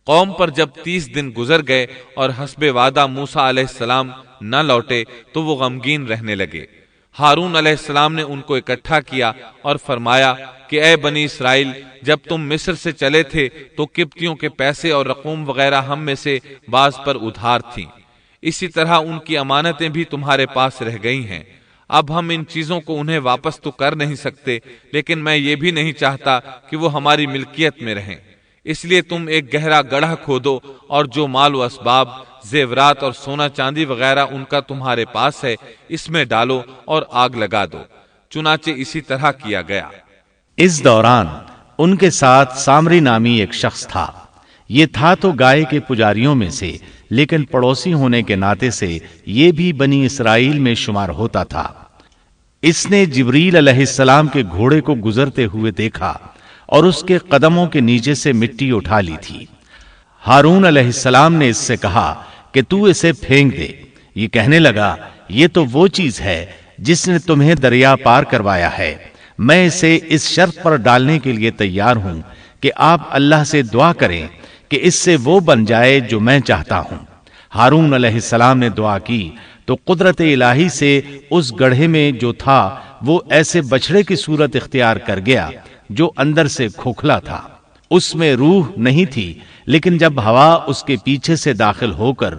قوم پر جب 30 دن گزر گئے اور حسب وعدہ موسیٰ علیہ السلام نہ لوٹے تو وہ غمگین رہنے لگے۔ ہارون علیہ السلام نے ان کو اکٹھا کیا اور فرمایا کہ اے بنی اسرائیل، جب تم مصر سے چلے تھے تو قبطیوں کے پیسے اور رقوم وغیرہ ہم میں سے بعض پر ادھار تھیں، اسی طرح ان کی امانتیں بھی تمہارے پاس رہ گئی ہیں۔ اب ہم ان چیزوں کو انہیں واپس تو کر نہیں سکتے، لیکن میں یہ بھی نہیں چاہتا کہ وہ ہماری ملکیت میں رہیں، اس لیے تم ایک گہرا گڑھا کھودو اور جو مال و اسباب، زیورات اور سونا چاندی وغیرہ ان کا تمہارے پاس ہے اس میں ڈالو اور آگ لگا دو۔ چنانچہ اسی طرح کیا گیا۔ اس دوران ان کے ساتھ سامری نامی ایک شخص تھا۔ یہ تھا تو گائے کے پجاریوں میں سے، لیکن پڑوسی ہونے کے ناطے سے یہ بھی بنی اسرائیل میں شمار ہوتا تھا۔ اس نے جبریل علیہ السلام کے گھوڑے کو گزرتے ہوئے دیکھا اور اس کے قدموں کے نیچے سے مٹی اٹھا لی تھی۔ ہارون علیہ السلام نے اس سے کہا کہ تو اسے پھینک دے۔ یہ کہنے لگا، یہ تو وہ چیز ہے جس نے تمہیں دریا پار کروایا ہے، میں اسے اس شرط پر ڈالنے کے لیے تیار ہوں کہ آپ اللہ سے دعا کریں کہ اس سے وہ بن جائے جو میں چاہتا ہوں۔ ہارون علیہ السلام نے دعا کی تو قدرت الہی سے اس گڑھے میں جو تھا وہ ایسے بچڑے کی صورت اختیار کر گیا جو اندر سے کھوکھلا تھا۔ اس میں روح نہیں تھی، لیکن جب ہوا اس کے پیچھے سے داخل ہو کر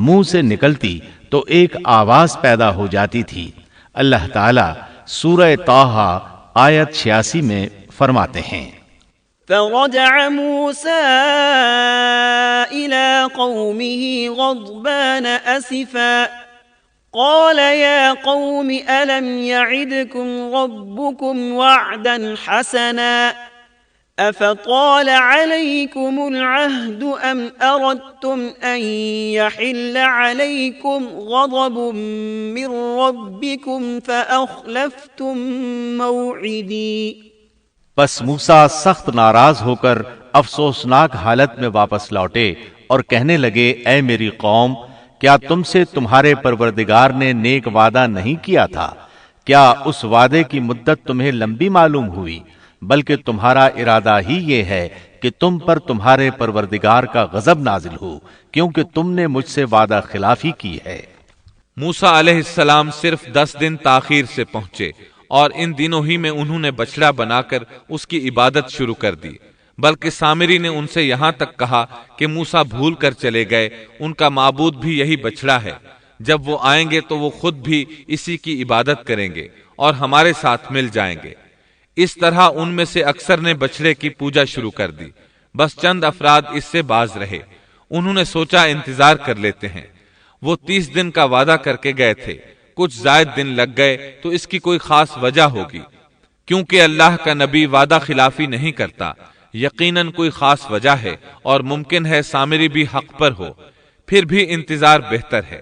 منہ سے نکلتی تو ایک آواز پیدا ہو جاتی تھی۔ اللہ تعالی سورہ طٰہٰ آیت 86 میں فرماتے ہیں، فرجع موسى إلى قومه غضبان أسفا قال يا قوم ألم يعدكم ربكم وعدا حسنا أفطال عليكم العهد أم أردتم أن يحل عليكم غضب من ربكم فأخلفتم موعدي۔ پس موسیٰ سخت ناراض ہو کر افسوسناک حالت میں واپس لوٹے اور کہنے لگے، اے میری قوم، کیا تم سے تمہارے پروردگار نے نیک وعدہ نہیں کیا تھا؟ کیا اس وعدے کی مدت تمہیں لمبی معلوم ہوئی؟ بلکہ تمہارا ارادہ ہی یہ ہے کہ تم پر تمہارے پروردگار کا غضب نازل ہو، کیونکہ تم نے مجھ سے وعدہ خلافی کی ہے۔ موسیٰ علیہ السلام صرف 10 دن تاخیر سے پہنچے اور ان دنوں ہی میں انہوں نے بچڑا بنا کر اس کی عبادت شروع کر دی، بلکہ سامری نے ان سے یہاں تک کہا کہ موسیٰ بھول کر چلے گئے، ان کا معبود بھی یہی بچڑا ہے، جب وہ آئیں گے تو وہ خود بھی اسی کی عبادت کریں گے اور ہمارے ساتھ مل جائیں گے۔ اس طرح ان میں سے اکثر نے بچڑے کی پوجا شروع کر دی، بس چند افراد اس سے باز رہے۔ انہوں نے سوچا انتظار کر لیتے ہیں، وہ 30 دن کا وعدہ کر کے گئے تھے، کچھ زائد دن لگ گئے تو اس کی کوئی خاص وجہ ہوگی، کیونکہ اللہ کا نبی وعدہ خلافی نہیں کرتا، یقیناً کوئی خاص وجہ ہے اور ممکن ہے سامری بھی حق پر ہو، پھر بھی انتظار بہتر ہے۔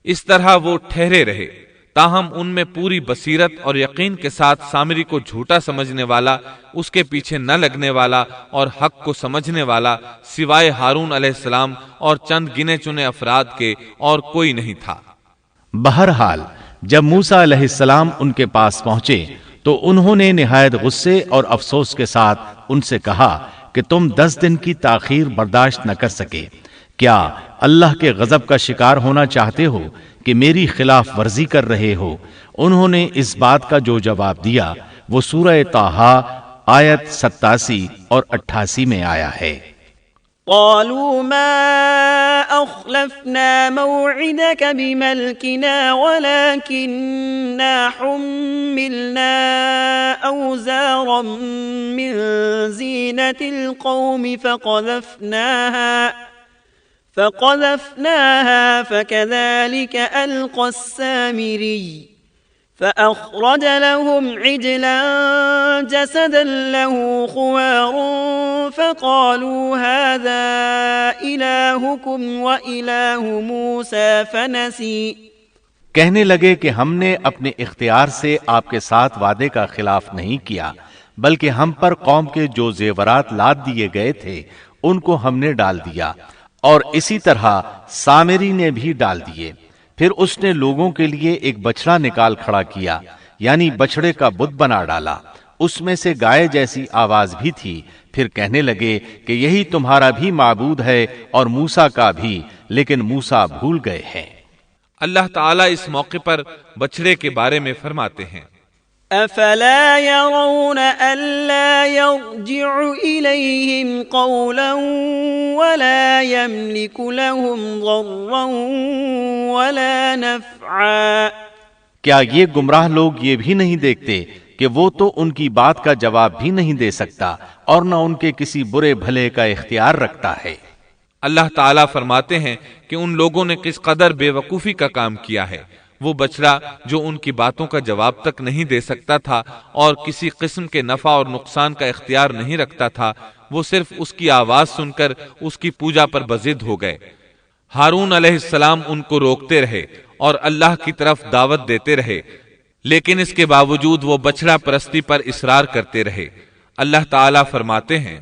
اس طرح وہ ٹھہرے رہے، تاہم ان میں پوری بصیرت اور یقین کے ساتھ سامری کو جھوٹا سمجھنے والا، اس کے پیچھے نہ لگنے والا اور حق کو سمجھنے والا سوائے ہارون علیہ السلام اور چند گنے چنے افراد کے اور کوئی نہیں تھا۔ بہرحال جب موسیٰ علیہ السلام ان کے پاس پہنچے تو انہوں نے نہایت غصے اور افسوس کے ساتھ ان سے کہا کہ تم 10 دن کی تاخیر برداشت نہ کر سکے، کیا اللہ کے غضب کا شکار ہونا چاہتے ہو کہ میری خلاف ورزی کر رہے ہو؟ انہوں نے اس بات کا جو جواب دیا وہ سورہ طٰہٰ آیت 87 اور 88 میں آیا ہے۔ قالوا ما أخلفنا موعدك بملكنا ولكننا حملنا أوزارا من زينة القوم فقذفناها فكذلك ألقى السامري فأخرج لهم عجلا جسدا له خوار فقالوا هذا إلهكم وإله موسى فنسي۔ کہنے لگے کہ ہم نے اپنے اختیار سے آپ کے ساتھ وعدے کا خلاف نہیں کیا، بلکہ ہم پر قوم کے جو زیورات لاد دیے گئے تھے ان کو ہم نے ڈال دیا، اور اسی طرح سامری نے بھی ڈال دیے۔ پھر اس نے لوگوں کے لیے ایک بچڑا نکال کھڑا کیا، یعنی بچڑے کا بت بنا ڈالا، اس میں سے گائے جیسی آواز بھی تھی۔ پھر کہنے لگے کہ یہی تمہارا بھی معبود ہے اور موسیٰ کا بھی، لیکن موسیٰ بھول گئے ہیں۔ اللہ تعالیٰ اس موقع پر بچڑے کے بارے میں فرماتے ہیں، افلا يرون الا يرجع اليهم قولا ولا يملك لهم ضرا ولا نفعا۔ کیا یہ گمراہ لوگ یہ بھی نہیں دیکھتے کہ وہ تو ان کی بات کا جواب بھی نہیں دے سکتا اور نہ ان کے کسی برے بھلے کا اختیار رکھتا ہے۔ اللہ تعالیٰ فرماتے ہیں کہ ان لوگوں نے کس قدر بے وقوفی کا کام کیا ہے۔ وہ بچڑا جو ان کی باتوں کا جواب تک نہیں دے سکتا تھا اور کسی قسم کے نفع اور نقصان کا اختیار نہیں رکھتا تھا، وہ صرف اس کی آواز سن کر اس کی پوجا پر بضد ہو گئے۔ ہارون علیہ السلام ان کو روکتے رہے اور اللہ کی طرف دعوت دیتے رہے، لیکن اس کے باوجود وہ بچڑا پرستی پر اصرار کرتے رہے۔ اللہ تعالیٰ فرماتے ہیں،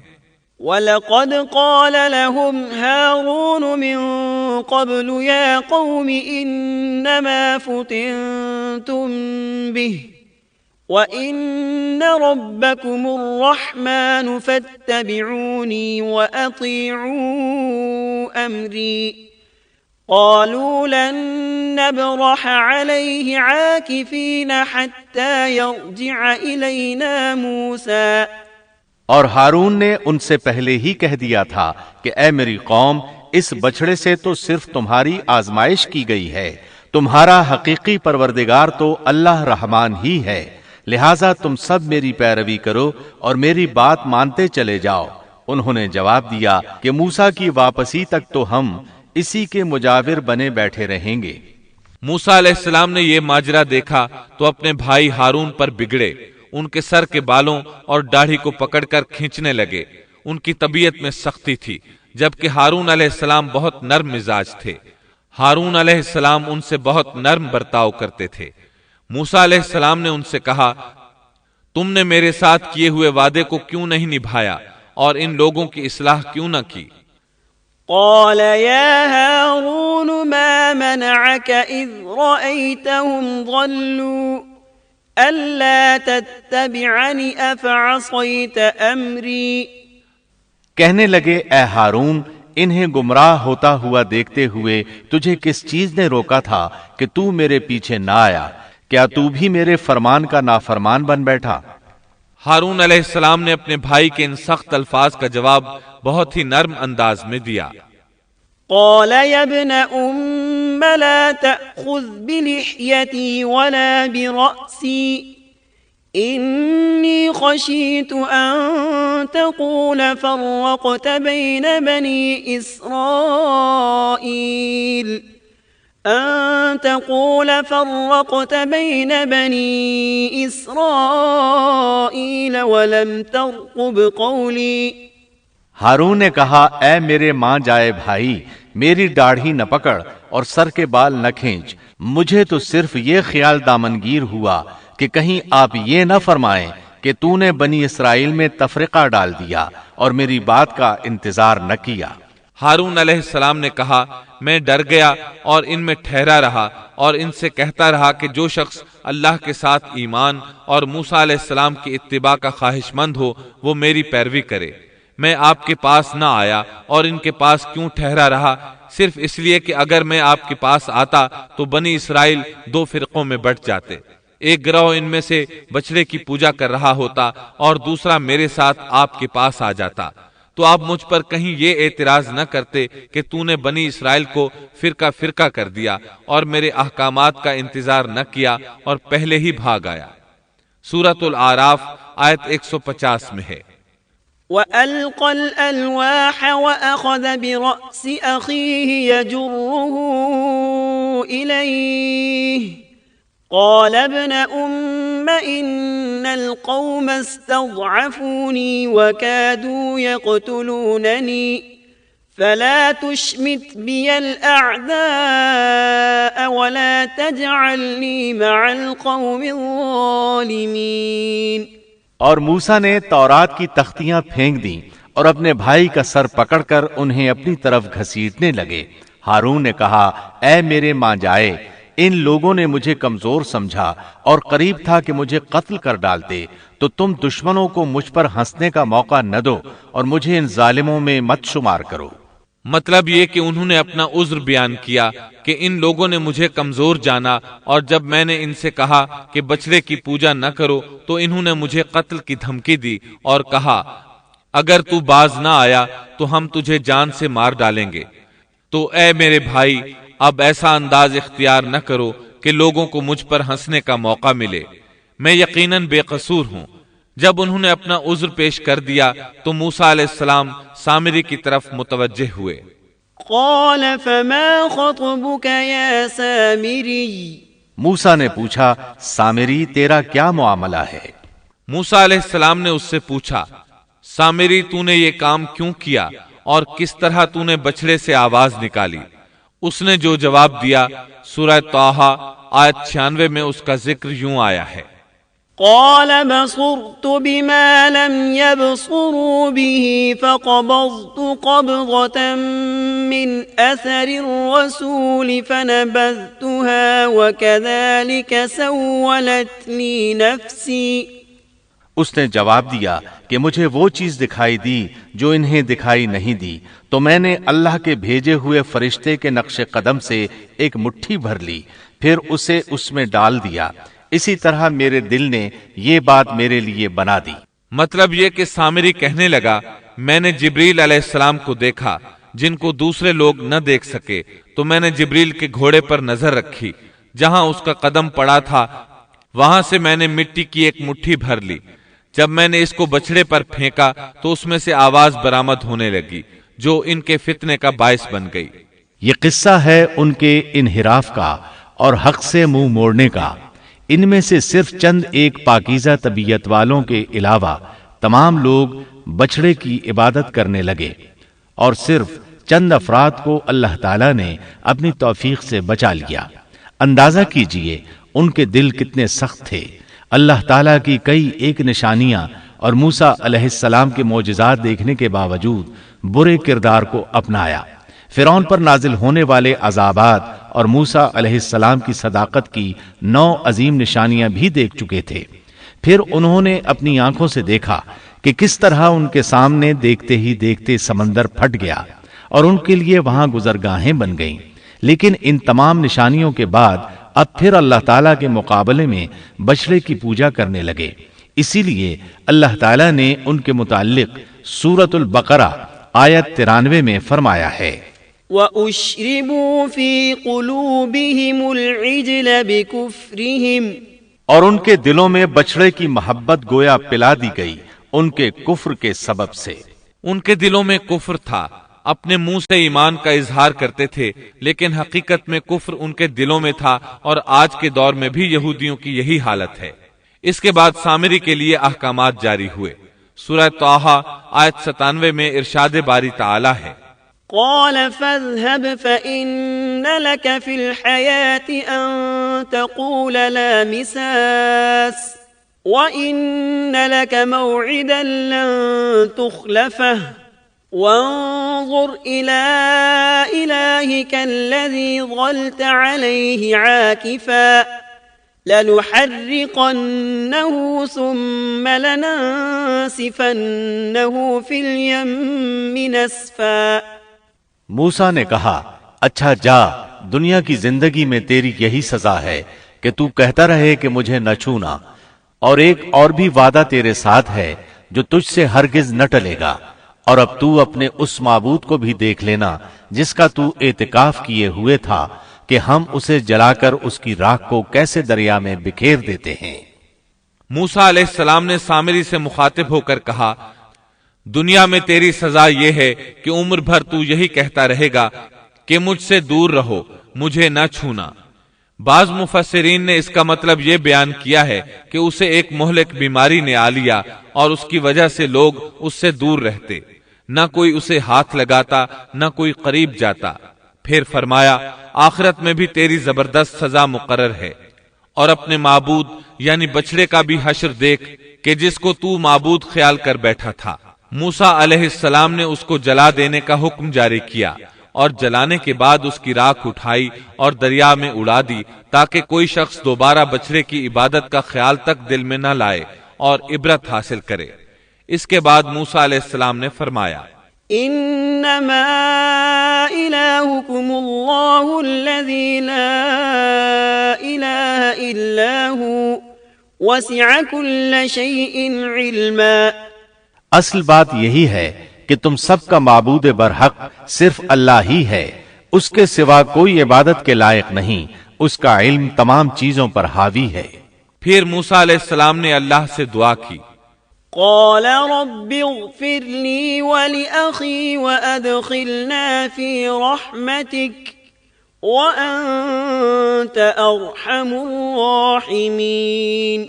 وَلَقَدْ قَالَ لَهُمْ هَارُونُ مِن قَبْلُ يَا قَوْمِ إِنَّمَا فُتِنْتُمْ بِهِ وَإِنَّ رَبَّكُمُ الرَّحْمَنُ فَاتَّبِعُونِي وَأَطِيعُوا أَمْرِي قالوا لن نبرح عليه عاكفين حتى يرجع إلينا موسى۔ اور ہارون نے ان سے پہلے ہی کہہ دیا تھا کہ اے میری قوم، اس بچڑے سے تو صرف تمہاری آزمائش کی گئی ہے، تمہارا حقیقی پروردگار تو اللہ رحمان ہی ہے، لہٰذا تم سب میری پیروی کرو اور میری بات مانتے چلے جاؤ۔ انہوں نے جواب دیا کہ موسیٰ کی واپسی تک تو ہم اسی کے مجاور بنے بیٹھے رہیں گے۔ موسیٰ علیہ السلام نے یہ ماجرا دیکھا تو اپنے بھائی ہارون پر بگڑے، ان کے سر کے بالوں اور داڑھی کو پکڑ کر کھینچنے لگے۔ ان کی طبیعت میں سختی تھی، جبکہ ہارون علیہ السلام بہت نرم مزاج تھے۔ ہارون علیہ السلام ان سے بہت نرم برتاؤ کرتے تھے۔ موسیٰ علیہ السلام نے ان سے کہا، تم نے میرے ساتھ کیے ہوئے وعدے کو کیوں نہیں نبھایا اور ان لوگوں کی اصلاح کیوں نہ کی؟ قال يا هارون ما منعك إذ رأيتهم ضلوا ألا تتبعني أفعصيت أمري۔ کہنے لگے اے ہارون، انہیں گمراہ ہوتا ہوا دیکھتے ہوئے تجھے کس چیز نے روکا تھا کہ تو میرے پیچھے نہ آیا؟ کیا تو بھی میرے فرمان کا نافرمان بن بیٹھا؟ ہارون علیہ السلام نے اپنے بھائی کے ان سخت الفاظ کا جواب بہت ہی نرم انداز میں دیا۔ قال يا ابن أم لا تأخذ بلحيتي ولا برأسي إني خشيت أن تقول فرقت بين بني إسرائيل ولم ترقب قولي۔ ہارون نے کہا اے میرے ماں جائے بھائی، میری داڑھی نہ پکڑ اور سر کے بال نہ کھینچ، مجھے تو صرف یہ خیال دامنگیر ہوا کہ کہیں آپ یہ نہ فرمائیں کہ تو نے بنی اسرائیل میں تفرقہ ڈال دیا اور میری بات کا انتظار نہ کیا۔ ہارون علیہ السلام نے کہا میں ڈر گیا اور ان میں ٹھہرا رہا اور ان سے کہتا رہا کہ جو شخص اللہ کے ساتھ ایمان اور موسیٰ علیہ السلام کی اتباع کا خواہش مند ہو وہ میری پیروی کرے۔ میں آپ کے پاس نہ آیا اور ان کے پاس کیوں ٹھہرا رہا؟ صرف اس لیے کہ اگر میں آپ کے پاس آتا تو بنی اسرائیل دو فرقوں میں بٹ جاتے، ایک گروہ ان میں سے بچڑے کی پوجا کر رہا ہوتا اور دوسرا میرے ساتھ آپ کے پاس آ جاتا، تو آپ مجھ پر کہیں یہ اعتراض نہ کرتے کہ تو نے بنی اسرائیل کو فرقہ فرقہ کر دیا اور میرے احکامات کا انتظار نہ کیا اور پہلے ہی بھاگ آیا۔ سورۃ الاعراف آیت 150 میں ہے، وَأَلْقَى الْأَلْوَاحَ وَأَخَذَ بِرَأْسِ أَخِيهِ يَجُرُّهُ إِلَيْهِ قال ابن أم إن القوم استضعفوني وكادوا يقتلونني فلا تشمت بي الأعداء ولا تجعلني مع القوم الظالمين۔ اور موسیٰ نے تورات کی تختیاں پھینک دیں اور اپنے بھائی کا سر پکڑ کر انہیں اپنی طرف گھسیٹنے لگے۔ ہارون نے کہا اے میرے ماں جائے، ان لوگوں نے مجھے کمزور سمجھا اور قریب تھا کہ مجھے قتل کر ڈالتے، تو تم دشمنوں کو مجھ پر ہنسنے کا موقع نہ دو اور مجھے ان ظالموں میں مت شمار کرو۔ مطلب یہ کہ انہوں نے اپنا عذر بیان کیا کہ ان لوگوں نے مجھے کمزور جانا، اور جب میں نے ان سے کہا کہ بچڑے کی پوجا نہ کرو تو انہوں نے مجھے قتل کی دھمکی دی اور کہا اگر تو باز نہ آیا تو ہم تجھے جان سے مار ڈالیں گے۔ تو اے میرے بھائی، اب ایسا انداز اختیار نہ کرو کہ لوگوں کو مجھ پر ہنسنے کا موقع ملے، میں یقیناً بے قصور ہوں۔ جب انہوں نے اپنا عذر پیش کر دیا تو موسیٰ علیہ السلام سامری کی طرف متوجہ ہوئے۔ قال فما خطبك يا سامري؟ موسیٰ نے پوچھا، سامری تیرا کیا معاملہ ہے؟ موسیٰ علیہ السلام نے اس سے پوچھا، سامری تو نے یہ کام کیوں کیا اور کس طرح تو نے بچڑے سے آواز نکالی؟ اس نے جو جواب دیا سورہ طٰہٰ آیت 96 میں اس کا ذکر یوں آیا ہے، قال بصرت بما لم يبصروا به فقبضت قبضة من أثر الرسول فنبذتها وكذلك سولت لي نفسي۔ اس نے جواب دیا کہ مجھے وہ چیز دکھائی دی جو انہیں دکھائی نہیں دی، تو میں نے اللہ کے بھیجے ہوئے فرشتے کے نقش قدم سے ایک مٹھی بھر لی، پھر اسے اس میں ڈال دیا، اسی طرح میرے دل نے یہ بات میرے لیے بنا دی۔ مطلب یہ کہ سامری کہنے لگا، میں نے جبریل علیہ السلام کو دیکھا جن کو دوسرے لوگ نہ دیکھ سکے، تو میں نے جبریل کے گھوڑے پر نظر رکھی، جہاں اس کا قدم پڑا تھا وہاں سے میں نے مٹی کی ایک مٹھی بھر لی۔ جب میں نے اس کو بچڑے پر پھینکا تو اس میں سے آواز برآمد ہونے لگی جو ان کے فتنے کا باعث بن گئی۔ یہ قصہ ہے ان کے انحراف کا اور حق سے منہ موڑنے کا۔ ان میں سے صرف چند ایک پاکیزہ طبیعت والوں کے علاوہ تمام لوگ بچڑے کی عبادت کرنے لگے، اور صرف چند افراد کو اللہ تعالیٰ نے اپنی توفیق سے بچا لیا۔ اندازہ کیجئے ان کے دل کتنے سخت تھے۔ اللہ تعالیٰ کی کئی ایک نشانیاں اور موسیٰ علیہ السلام کے معجزات دیکھنے کے باوجود برے کردار کو اپنایا۔ فرعون پر نازل ہونے والے عذابات اور موسیٰ علیہ السلام کی صداقت کی 9 عظیم نشانیاں بھی دیکھ چکے تھے۔ پھر انہوں نے اپنی آنکھوں سے دیکھا کہ کس طرح ان کے سامنے دیکھتے ہی دیکھتے سمندر پھٹ گیا اور ان کے لیے وہاں گزرگاہیں بن گئیں۔ لیکن ان تمام نشانیوں کے بعد اب پھر اللہ تعالیٰ کے مقابلے میں بچڑے کی پوجا کرنے لگے۔ اسی لیے اللہ تعالیٰ نے ان کے متعلق سورۃ البقرہ آیت 93 میں فرمایا ہے، وَأُشْرِبُوا فِي قُلُوبِهِمُ الْعِجْلَ بِكُفْرِهِمْ، اور ان کے دلوں میں بچڑے کی محبت گویا پلا دی گئی ان کے کفر کے سبب سے۔ ان کے دلوں میں کفر تھا، اپنے منہ سے ایمان کا اظہار کرتے تھے لیکن حقیقت میں کفر ان کے دلوں میں تھا، اور آج کے دور میں بھی یہودیوں کی یہی حالت ہے۔ اس کے بعد سامری کے لیے احکامات جاری ہوئے۔ سورہ طٰہٰ آیت 97 میں ارشاد باری تعالی ہے، قال فاذهب فإن لك في الحياة أن تقول لا مساس وإن لك موعدا لن تخلفه وانظر إلى إلهك الذي ظلت عليه عاكفا لنحرقنه ثم لننسفنه في اليم نسفا۔ موسیٰ نے کہا، اچھا جا، دنیا کی زندگی میں تیری یہی سزا ہے کہ تو کہتا رہے کہ مجھے نہ چھونا، اور ایک اور بھی وعدہ تیرے ساتھ ہے جو تجھ سے ہرگز نہ ٹلے گا، اور اب تو اپنے اس معبود کو بھی دیکھ لینا جس کا تو اعتکاف کیے ہوئے تھا کہ ہم اسے جلا کر اس کی راکھ کو کیسے دریا میں بکھیر دیتے ہیں۔ موسیٰ علیہ السلام نے سامری سے مخاطب ہو کر کہا، دنیا میں تیری سزا یہ ہے کہ عمر بھر تو یہی کہتا رہے گا کہ مجھ سے دور رہو، مجھے نہ چھونا۔ بعض مفسرین نے اس کا مطلب یہ بیان کیا ہے کہ اسے ایک مہلک بیماری نے آ لیا اور اس کی وجہ سے لوگ اس سے دور رہتے، نہ کوئی اسے ہاتھ لگاتا نہ کوئی قریب جاتا۔ پھر فرمایا، آخرت میں بھی تیری زبردست سزا مقرر ہے، اور اپنے معبود یعنی بچڑے کا بھی حشر دیکھ کہ جس کو تو معبود خیال کر بیٹھا تھا۔ موسیٰ علیہ السلام نے اس کو جلا دینے کا حکم جاری کیا اور جلانے کے بعد اس کی راکھ اٹھائی اور دریا میں اڑا دی تاکہ کوئی شخص دوبارہ بچڑے کی عبادت کا خیال تک دل میں نہ لائے اور عبرت حاصل کرے۔ اس کے بعد موسیٰ علیہ السلام نے فرمایا، انما الہکم اللہ الذی لا الہ الا ہوا وسع کل شیء علما۔ اصل بات یہی ہے کہ تم سب کا معبود برحق صرف اللہ ہی ہے، اس کے سوا کوئی عبادت کے لائق نہیں، اس کا علم تمام چیزوں پر حاوی ہے۔ پھر موسیٰ علیہ السلام نے اللہ سے دعا کی، قال رب اغفر لي ولأخي وأدخلنا في رحمتك وأنت أرحم الراحمين۔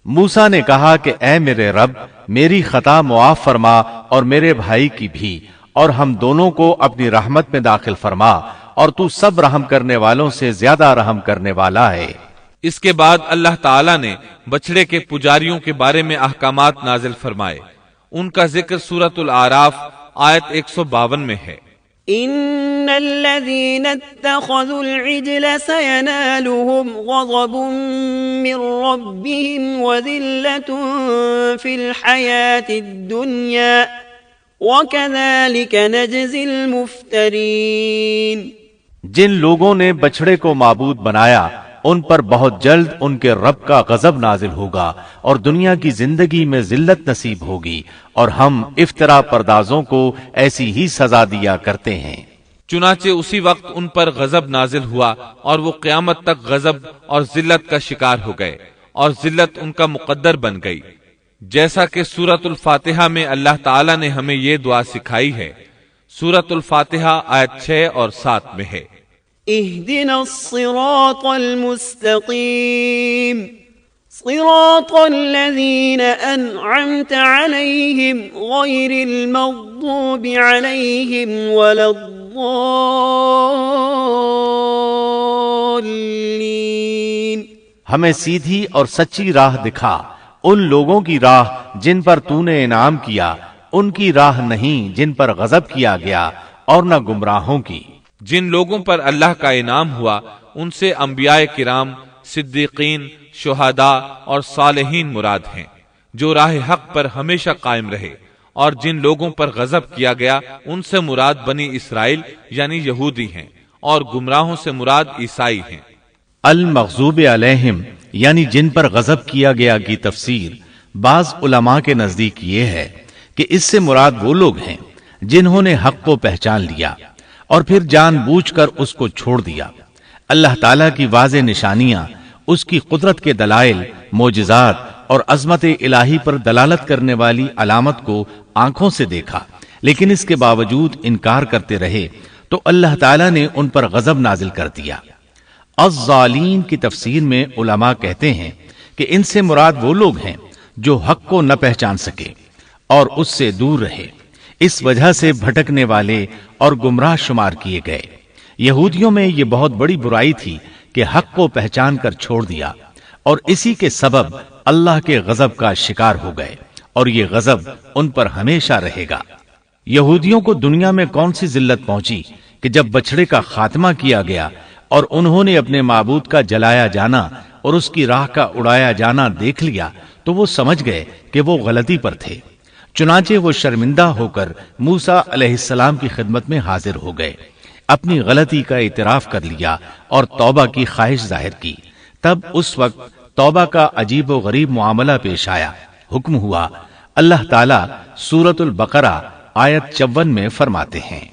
موسیٰ نے کہا کہ اے میرے رب، میری خطا معاف فرما اور میرے بھائی کی بھی، اور ہم دونوں کو اپنی رحمت میں داخل فرما، اور تو سب رحم کرنے والوں سے زیادہ رحم کرنے والا ہے۔ اس کے بعد اللہ تعالیٰ نے بچڑے کے پجاریوں کے بارے میں احکامات نازل فرمائے۔ ان کا ذکر سورۃ الاعراف آیت 152 میں ہے۔ ان الذين اتخذوا العجل سينالهم غضب من ربهم وذلة في الحياة الدنيا وكذلك نجزي المفترين۔ جن لوگوں نے بچڑے کو معبود بنایا ان پر بہت جلد ان کے رب کا غضب نازل ہوگا اور دنیا کی زندگی میں ذلت نصیب ہوگی، اور ہم افترا پردازوں کو ایسی ہی سزا دیا کرتے ہیں۔ چنانچہ اسی وقت ان پر غضب نازل ہوا اور وہ قیامت تک غضب اور ذلت کا شکار ہو گئے، اور ذلت ان کا مقدر بن گئی، جیسا کہ سورۃ الفاتحہ میں اللہ تعالیٰ نے ہمیں یہ دعا سکھائی ہے۔ سورۃ الفاتحہ آیت 6 اور 7 میں ہے، اهدنا الصراط المستقيم صراط الذين أنعمت عليهم غير المغضوب عليهم ولا الضالين۔ ہمیں سیدھی اور سچی راہ دکھا، ان لوگوں کی راہ جن پر تو نے انعام کیا، ان کی راہ نہیں جن پر غضب کیا گیا، اور نہ گمراہوں کی۔ جن لوگوں پر اللہ کا انعام ہوا ان سے انبیاء کرام، صدیقین، شہداء اور صالحین مراد ہیں، جو راہ حق پر ہمیشہ قائم رہے، اور جن لوگوں پر غضب کیا گیا ان سے مراد بنی اسرائیل یعنی یہودی ہیں، اور گمراہوں سے مراد عیسائی ہیں۔ المغضوب علیہم یعنی جن پر غضب کیا گیا کی تفسیر بعض علماء کے نزدیک یہ ہے کہ اس سے مراد وہ لوگ ہیں جنہوں نے حق کو پہچان لیا اور پھر جان بوجھ کر اس کو چھوڑ دیا۔ اللہ تعالیٰ کی واضح نشانیاں، اس کی قدرت کے دلائل، معجزات اور عظمت الہی پر دلالت کرنے والی علامت کو آنکھوں سے دیکھا، لیکن اس کے باوجود انکار کرتے رہے تو اللہ تعالیٰ نے ان پر غضب نازل کر دیا۔ الظالین کی تفسیر میں علماء کہتے ہیں کہ ان سے مراد وہ لوگ ہیں جو حق کو نہ پہچان سکے اور اس سے دور رہے، اس وجہ سے بھٹکنے والے اور گمراہ شمار کیے گئے۔ یہودیوں میں یہ بہت بڑی برائی تھی کہ حق کو پہچان کر چھوڑ دیا، اور اسی کے سبب اللہ کے غضب کا شکار ہو گئے، اور یہ غضب ان پر ہمیشہ رہے گا۔ یہودیوں کو دنیا میں کون سی ذلت پہنچی کہ جب بچڑے کا خاتمہ کیا گیا اور انہوں نے اپنے معبود کا جلایا جانا اور اس کی راہ کا اڑایا جانا دیکھ لیا تو وہ سمجھ گئے کہ وہ غلطی پر تھے۔ چنانچہ وہ شرمندہ ہو کر موسیٰ علیہ السلام کی خدمت میں حاضر ہو گئے، اپنی غلطی کا اعتراف کر لیا اور توبہ کی خواہش ظاہر کی۔ تب اس وقت توبہ کا عجیب و غریب معاملہ پیش آیا۔ حکم ہوا، اللہ تعالیٰ سورۃ البقرہ آیت 54 میں فرماتے ہیں،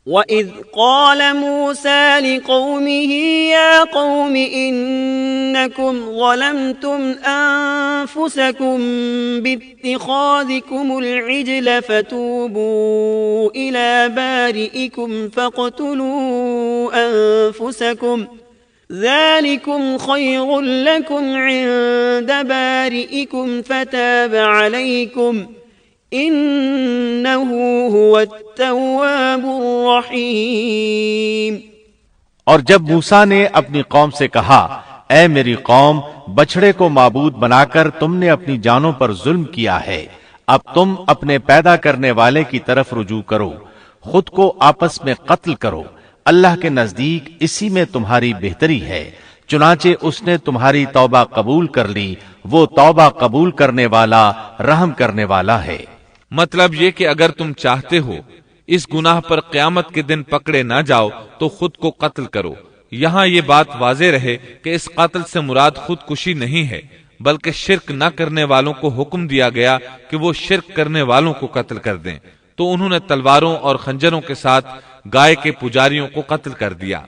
وَإِذْ قَالَ مُوسَى لِقَوْمِهِ يَا قَوْمِ إِنَّكُمْ ظَلَمْتُمْ أَنفُسَكُمْ بِاتِّخَاذِكُمُ الْعِجْلَ فَتُوبُوا إِلَى بَارِئِكُمْ فَاقْتُلُوا أَنفُسَكُمْ ذَلِكُمْ خَيْرٌ لَكُمْ عِندَ بَارِئِكُمْ فَتَابَ عَلَيْكُمْ انہو هو التواب الرحیم۔ اور جب موسیٰ نے اپنی قوم سے کہا، اے میری قوم، بچڑے کو معبود بنا کر تم نے اپنی جانوں پر ظلم کیا ہے، اب تم اپنے پیدا کرنے والے کی طرف رجوع کرو، خود کو آپس میں قتل کرو، اللہ کے نزدیک اسی میں تمہاری بہتری ہے، چنانچہ اس نے تمہاری توبہ قبول کر لی، وہ توبہ قبول کرنے والا رحم کرنے والا ہے۔ مطلب یہ کہ اگر تم چاہتے ہو اس گناہ پر قیامت کے دن پکڑے نہ جاؤ تو خود کو قتل کرو۔ یہاں یہ بات واضح رہے کہ اس قتل سے مراد خودکشی نہیں ہے، بلکہ شرک نہ کرنے والوں کو حکم دیا گیا کہ وہ شرک کرنے والوں کو قتل کر دیں، تو انہوں نے تلواروں اور خنجروں کے ساتھ گائے کے پجاریوں کو قتل کر دیا۔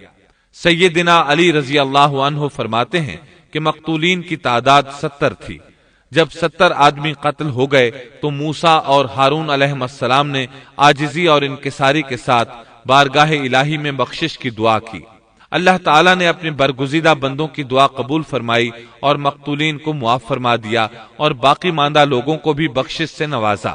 سیدنا علی رضی اللہ عنہ فرماتے ہیں کہ مقتولین کی تعداد 70 تھی۔ جب 70 آدمی قتل ہو گئے تو موسیٰ اور ہارون علیہ السلام نے عاجزی اور انکساری کے ساتھ بارگاہ الہی میں بخشش کی دعا کی۔ اللہ تعالیٰ نے اپنے برگزیدہ بندوں کی دعا قبول فرمائی اور مقتولین کو معاف فرما دیا اور باقی ماندہ لوگوں کو بھی بخشش سے نوازا۔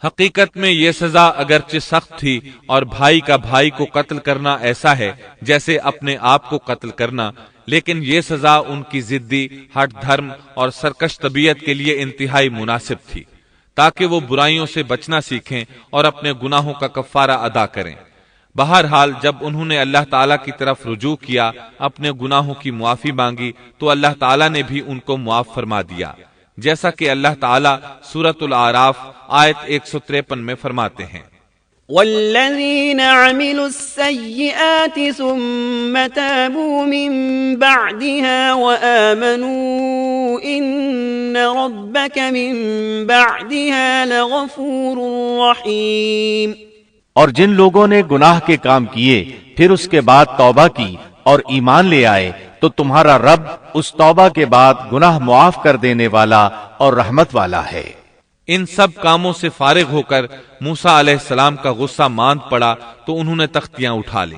حقیقت میں یہ سزا اگرچہ سخت تھی اور بھائی کا بھائی کو قتل کرنا ایسا ہے جیسے اپنے آپ کو قتل کرنا، لیکن یہ سزا ان کی ضدی، ہٹ دھرم اور سرکش طبیعت کے لیے انتہائی مناسب تھی، تاکہ وہ برائیوں سے بچنا سیکھیں اور اپنے گناہوں کا کفارہ ادا کریں۔ بہرحال جب انہوں نے اللہ تعالیٰ کی طرف رجوع کیا، اپنے گناہوں کی معافی مانگی، تو اللہ تعالیٰ نے بھی ان کو معاف فرما دیا، جیسا کہ اللہ تعالیٰ سورۃ الاعراف آیت 153 میں فرماتے ہیں، والذين عملوا السيئات ثم تابوا من بعدها وآمنوا إن ربك من بعدها لغفور رحيم۔ اور جن لوگوں نے گناہ کے کام کیے پھر اس کے بعد توبہ کی اور ایمان لے آئے تو تمہارا رب اس توبہ کے بعد گناہ معاف کر دینے والا اور رحمت والا ہے۔ ان سب کاموں سے فارغ ہو کر موسیٰ علیہ السلام کا غصہ ماند پڑا تو انہوں نے تختیاں اٹھا لیں۔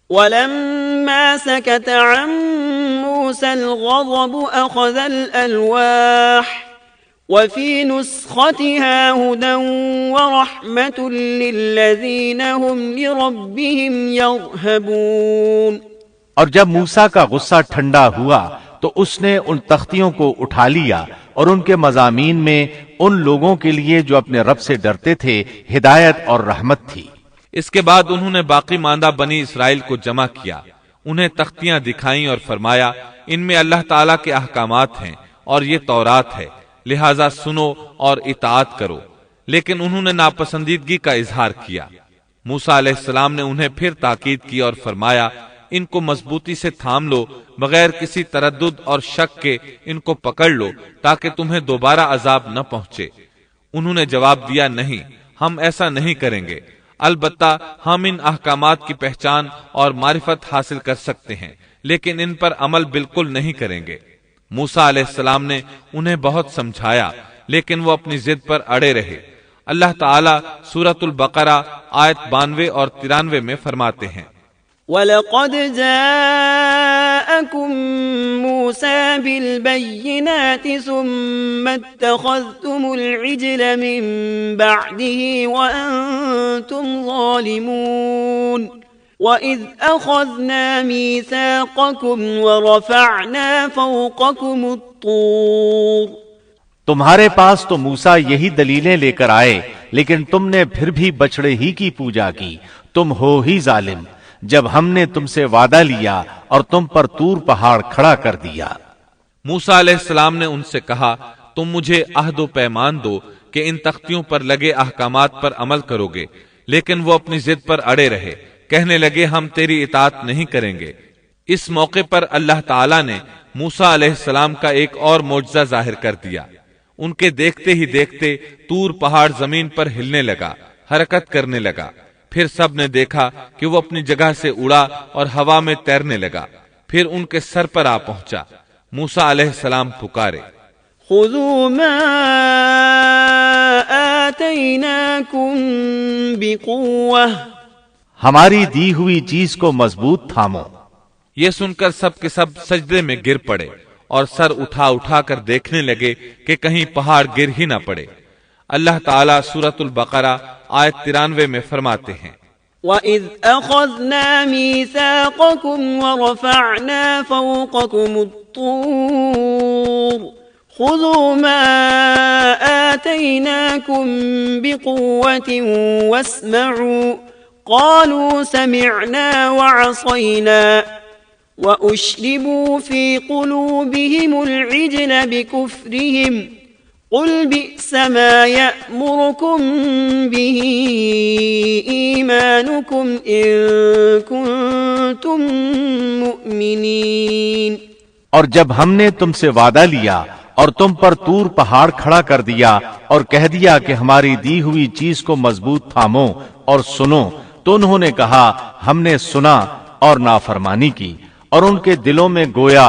ولما سكت عن موسى الغضب أخذ الألواح وفي نسختها هدى ورحمة للذين هم لربهم يرهبون۔ اور جب موسیٰ کا غصہ ٹھنڈا ہوا تو اس نے ان تختیوں کو اٹھا لیا اور ان کے مضامین میں ان لوگوں کے لیے جو اپنے رب سے ڈرتے تھے ہدایت اور رحمت تھی۔ اس کے بعد انہوں نے باقی ماندہ بنی اسرائیل کو جمع کیا، انہیں تختیاں دکھائیں اور فرمایا ان میں اللہ تعالیٰ کے احکامات ہیں اور یہ تورات ہے، لہٰذا سنو اور اطاعت کرو۔ لیکن انہوں نے ناپسندیدگی کا اظہار کیا۔ موسیٰ علیہ السلام نے انہیں پھر تاکید کی اور فرمایا ان کو مضبوطی سے تھام لو، بغیر کسی تردد اور شک کے ان کو پکڑ لو تاکہ تمہیں دوبارہ عذاب نہ پہنچے۔ انہوں نے جواب دیا نہیں، ہم ایسا نہیں کریں گے، البتہ ہم ان احکامات کی پہچان اور معرفت حاصل کر سکتے ہیں، لیکن ان پر عمل بالکل نہیں کریں گے۔ موسیٰ علیہ السلام نے انہیں بہت سمجھایا لیکن وہ اپنی ضد پر اڑے رہے۔ اللہ تعالیٰ سورۃ البقرہ آیت 92 اور 93 میں فرماتے ہیں، وَلَقَدْ جَاءَكُم مُوسَى بِالْبَيِّنَاتِ ثُمَّ اتَّخَذْتُمُ الْعِجْلَ مِن بَعْدِهِ وَأَنتُمْ ظَالِمُونَ وَإِذْ أَخَذْنَا مِيثَاقَكُمْ وَرَفَعْنَا فَوْقَكُمُ الطُّورَ۔ تمہارے پاس تو موسیٰ یہی دلیلیں لے کر آئے لیکن تم نے پھر بھی بچڑے ہی کی پوجا کی، تم ہو ہی ظالم، جب ہم نے تم سے وعدہ لیا اور تم پر طور پہاڑ کھڑا کر دیا۔ موسیٰ علیہ السلام نے ان سے کہا تم مجھے عہد و پیمان دو کہ ان تختیوں پر لگے احکامات پر عمل کرو گے، لیکن وہ اپنی ضد پر اڑے رہے، کہنے لگے ہم تیری اطاعت نہیں کریں گے۔ اس موقع پر اللہ تعالیٰ نے موسیٰ علیہ السلام کا ایک اور معجزہ ظاہر کر دیا۔ ان کے دیکھتے ہی دیکھتے طور پہاڑ زمین پر ہلنے لگا، حرکت کرنے لگا۔ پھر سب نے دیکھا کہ وہ اپنی جگہ سے اڑا اور ہوا میں تیرنے لگا، پھر ان کے سر پر آ پہنچا۔ موسیٰ علیہ السلام پکارے، خذوا ما آتیناکم بقوة، ہماری دی ہوئی چیز کو مضبوط تھامو۔ یہ سن کر سب کے سب سجدے میں گر پڑے اور سر اٹھا اٹھا کر دیکھنے لگے کہ کہیں پہاڑ گر ہی نہ پڑے۔ اللہ تعالیٰ سورۃ البقرہ آیت 93 میں فرماتے ہیں، وَإِذْ أَخَذْنَا مِيثَاقَكُمْ وَرَفَعْنَا فَوْقَكُمُ الطُّورَ خُذُوا مَا آتَيْنَاكُمْ بِقُوَّةٍ وَاسْمَعُوا قالوا سمعنا وعصينا وأشربوا في قلوبهم العجل بكفرهم قل بئس ما يأمركم به إيمانكم إن كنتم مؤمنين۔ اور جب ہم نے تم سے وعدہ لیا اور تم پر طور پہاڑ کھڑا کر دیا اور کہہ دیا کہ ہماری دی ہوئی چیز کو مضبوط تھامو اور سنو، تو انہوں نے کہا ہم نے سنا اور نافرمانی کی، اور ان کے دلوں میں گویا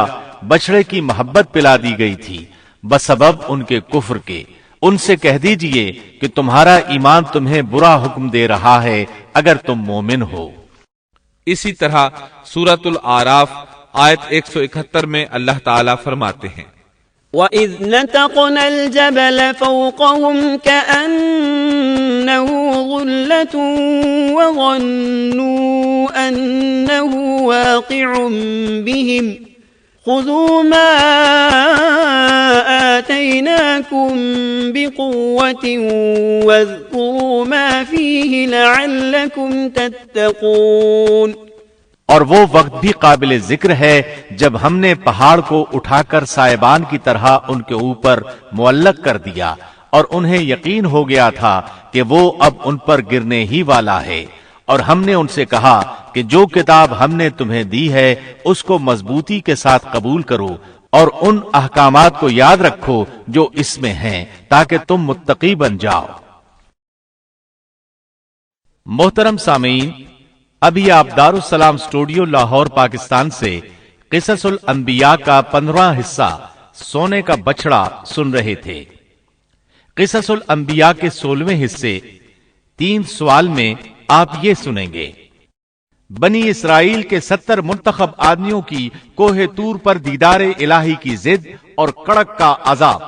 بچڑے کی محبت پلا دی گئی تھی بسبب ان کے کفر کے۔ ان سے کہہ دیجئے کہ تمہارا ایمان تمہیں برا حکم دے رہا ہے اگر تم مومن ہو۔ اسی طرح سورۃ الاعراف آیت 171 میں اللہ تعالیٰ فرماتے ہیں وَإِذْ نَتَقْنَا الْجَبَلَ فَوْقَهُمْ كَأَنَّهُ ظُلَّةٌ وَظَنُّوا أَنَّهُ وَاقِعٌ بِهِمْ خُذُوا مَا آتَيْنَاكُمْ بِقُوَّةٍ وَاذْكُرُوا مَا فِيهِ لَعَلَّكُمْ تَتَّقُونَ۔ اور وہ وقت بھی قابل ذکر ہے جب ہم نے پہاڑ کو اٹھا کر سائبان کی طرح ان کے اوپر معلق کر دیا، اور انہیں یقین ہو گیا تھا کہ وہ اب ان پر گرنے ہی والا ہے، اور ہم نے ان سے کہا کہ جو کتاب ہم نے تمہیں دی ہے اس کو مضبوطی کے ساتھ قبول کرو اور ان احکامات کو یاد رکھو جو اس میں ہیں تاکہ تم متقی بن جاؤ۔ محترم سامعین، ابھی آپ دارالسلام اسٹوڈیو لاہور پاکستان سے قصص الانبیاء کا 15واں حصہ سونے کا بچڑا سن رہے تھے۔ قصص الانبیاء کے 16ویں حصے 3 سوال میں آپ یہ سنیں گے۔ بنی اسرائیل کے 70 منتخب آدمیوں کی کوہ طور پر دیدار الہی کی ضد اور کڑک کا عذاب،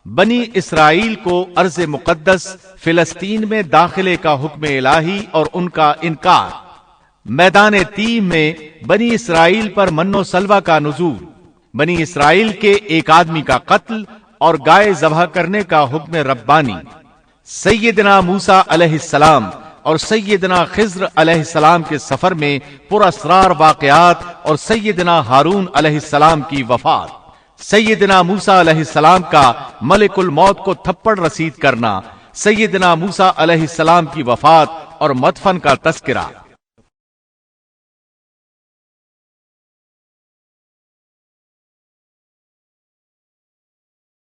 بنی اسرائیل کو ارض مقدس فلسطین میں داخلے کا حکم الہی اور ان کا انکار، میدان تیم میں بنی اسرائیل پر من و سلوہ کا نزول، بنی اسرائیل کے ایک آدمی کا قتل اور گائے ذبح کرنے کا حکم ربانی، سیدنا موسیٰ علیہ السلام اور سیدنا خضر علیہ السلام کے سفر میں پراسرار واقعات اور سیدنا ہارون علیہ السلام کی وفات، سیدنا موسیٰ علیہ السلام کا ملک الموت کو تھپڑ رسید کرنا، سیدنا موسیٰ علیہ السلام کی وفات اور مدفن کا تذکرہ۔